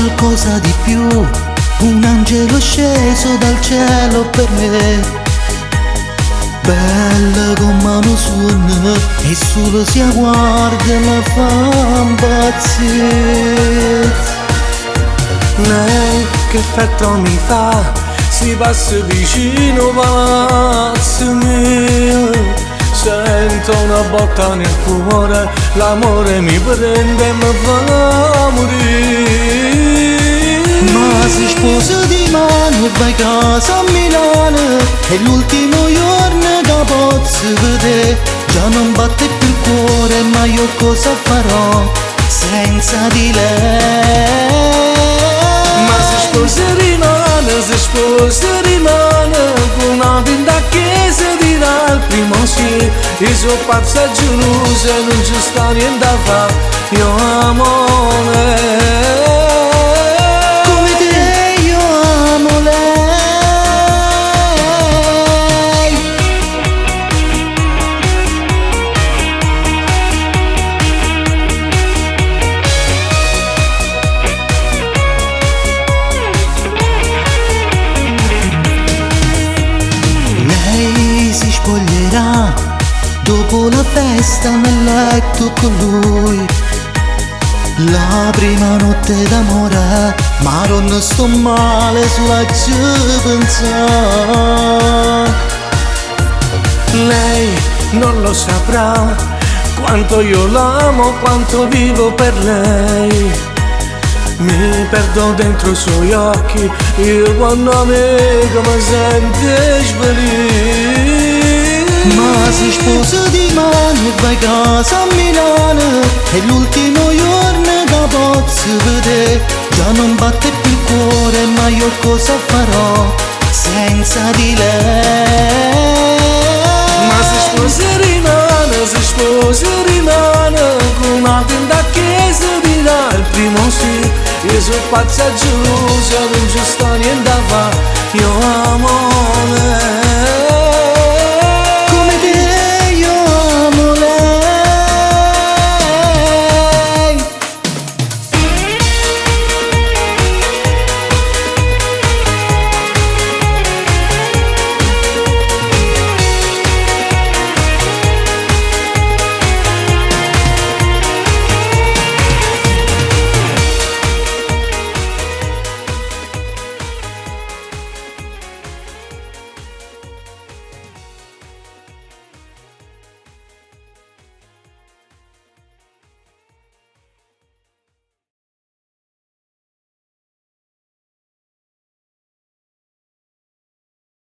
qualcosa di più, un angelo sceso dal cielo per me. Bella come uno suono e solo si guarda la fa impazzire. Lei che effetto mi fa, si passa vicino palazzo mio. Sento una botta nel cuore, l'amore mi prende e mi fa morire. Ma si sposa di mano e vai a casa a Milano, è l'ultimo giorno che posso vedere. Già non batte più il cuore, ma io cosa farò senza di lei? Ma si sposa rimane, con una pinta chiesa dirà al primo sì. Io sono pazza e gelosa, non ci sta niente da fare, io amo lei. Come te io amo lei. Lei si spoglierà dopo la festa nel letto con lui. La prima notte d'amore, ma non sto male sulla ci pensare. Lei non lo saprà quanto io l'amo, quanto vivo per lei. Mi perdo dentro i suoi occhi, io quando amico mi sente svenire. Ma si sposa di mano e vai a casa a Milano, è l'ultimo giorno che posso vedere. Già non batte più il cuore, ma io cosa farò senza di lei? Ma si sposa rimane, con una pinta chiesa dirà il primo sì. Io sono pazza e gelosa, non ci sta niente da fare, io amo lei.